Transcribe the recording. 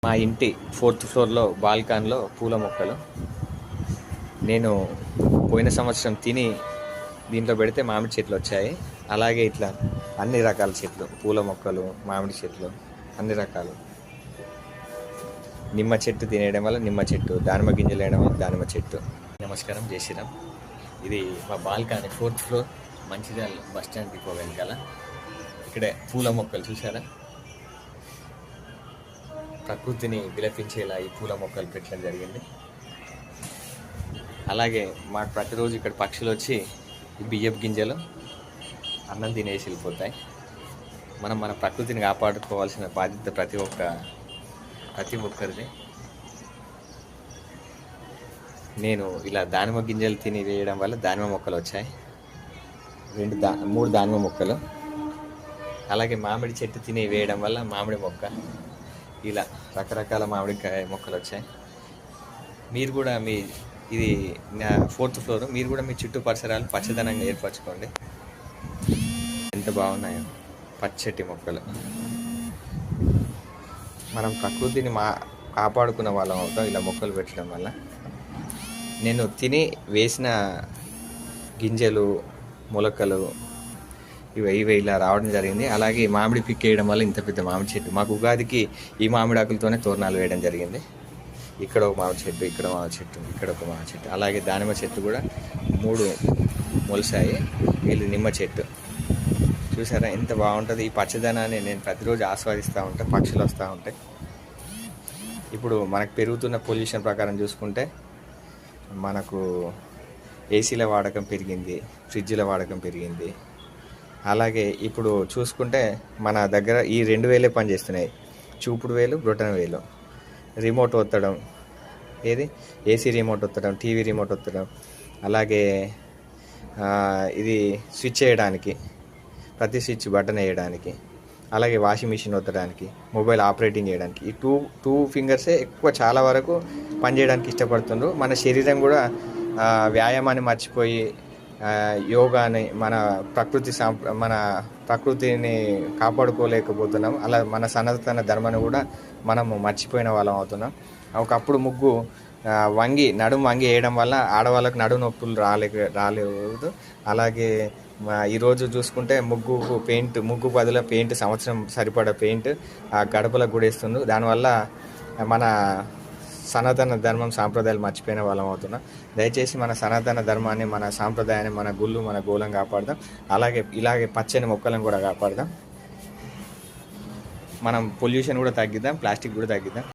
మా ఇంటి 4th ఫ్లోర్లో బాల్కాన్లో పూల మొక్కలు నేను పోయిన సంవత్సరం తిని దీంట్లో పెడితే మామిడి చెట్లు వచ్చాయి. అలాగే ఇట్లా అన్ని రకాల చెట్లు, పూల మొక్కలు, మామిడి చెట్లు, అన్ని రకాలు. నిమ్మ చెట్టు తినేయడం వల్ల నిమ్మ చెట్టు, దానిమ్మ గింజలు వేయడం వల్ల దానిమ్మ చెట్టు. నమస్కారం, జై శ్రీరామ్. ఇది మా balcony 4th floor, Mancherial bus stand depot వెనకాల. ఇక్కడే పూల మొక్కలు చూసారా, ప్రకృతిని విలపించేలా ఈ పూల మొక్కలు పెట్టడం జరిగింది. అలాగే మాకు ప్రతిరోజు ఇక్కడ పక్షులు వచ్చి ఈ బియ్యపు గింజలు అన్నం తినేసి వెళ్ళిపోతాయి. మనం మన ప్రకృతిని కాపాడుకోవాల్సిన బాధ్యత ప్రతి ఒక్కరిది. నేను ఇలా దానిమ్మ గింజలు తిని వేయడం వల్ల దానిమ్మ మొక్కలు వచ్చాయి, 3 దానిమ్మ మొక్కలు. అలాగే మామిడి చెట్టు తిని వేయడం వల్ల మామిడి మొక్క, ఇలా రకరకాల మామిడికాయ మొక్కలు వచ్చాయి. మీరు కూడా ఇది నా 4th ఫ్లోర్, మీరు కూడా మీ చుట్టూ పరిసరాలు పచ్చదనంగా ఏర్పరచుకోండి. ఎంత బాగున్నాయో పచ్చటి మొక్కలు. మనం ప్రకృతిని కాపాడుకున్న వాళ్ళం అవుతాం ఇలా మొక్కలు పెట్టడం వల్ల. నేను తిని వేసిన గింజలు, మొలకలు ఇవి ఇలా రావడం జరిగింది. అలాగే మామిడి పిక్కేయడం వల్ల ఇంత పెద్ద మామిడి చెట్టు. మాకు ఉగాదికి ఈ మామిడి ఆకులతోనే తోరణాలు వేయడం జరిగింది. ఇక్కడ ఒక మామిడి చెట్టు, ఇక్కడ మామిడి చెట్టు, ఇక్కడ ఒక మామిడి చెట్టు. అలాగే దానిమ్మ చెట్టు కూడా 3 మొలిసాయి. వీళ్ళు నిమ్మ చెట్టు. చూసారా ఎంత బాగుంటుంది. ఈ పచ్చదనాన్ని నేను ప్రతిరోజు ఆస్వాదిస్తూ ఉంటాను. పక్షులు వస్తూ ఉంటాయి. ఇప్పుడు మనకు పెరుగుతున్న పొల్యూషన్ ప్రకారం చూసుకుంటే మనకు ఏసీల వాడకం పెరిగింది, ఫ్రిడ్జ్ల వాడకం పెరిగింది. అలాగే ఇప్పుడు చూసుకుంటే మన దగ్గర ఈ 2 వేలే పనిచేస్తున్నాయి, చూపుడు వేలు, బ్రొటన వేలు. రిమోట్ ఒత్తడం, ఏసీ రిమోట్ ఒత్తడం, టీవీ రిమోట్ ఒత్తడం, అలాగే ఇది స్విచ్ చేయడానికి, ప్రతి స్విచ్ బటన్ వేయడానికి, అలాగే వాషింగ్ మిషన్ ఒత్తడానికి, మొబైల్ ఆపరేటింగ్ చేయడానికి ఈ టూ ఫింగర్సే ఎక్కువ చాలా వరకు పనిచేయడానికి ఇష్టపడుతుండ్రు. మన శరీరం కూడా వ్యాయామాన్ని మర్చిపోయి యోగాని, మన ప్రకృతిని కాపాడుకోలేకపోతున్నాం. అలా మన సనాతన ధర్మాన్ని కూడా మనము మర్చిపోయిన వాళ్ళం అవుతున్నాం. ఒకప్పుడు నడుము వంగి వేయడం వల్ల ఆడవాళ్ళకు నడుము నొప్పులు రాలేదు. అలాగే ఈరోజు చూసుకుంటే ముగ్గు బదులు పెయింట్, సంవత్సరం సరిపడా పెయింట్ ఆ గడపలకు కూడా వేస్తుండ్రు. దానివల్ల మన సనాతన ధర్మం, సాంప్రదాయాలు మర్చిపోయిన వాళ్ళం అవుతున్నాం. దయచేసి మన సనాతన ధర్మాన్ని, మన సాంప్రదాయాన్ని, మన గుళ్ళు, మన గోళం కాపాడదాం. ఇలాగే పచ్చని మొక్కలను కూడా కాపాడదాం. మనం పొల్యూషన్ కూడా తగ్గిద్దాం, ప్లాస్టిక్ కూడా తగ్గిద్దాం.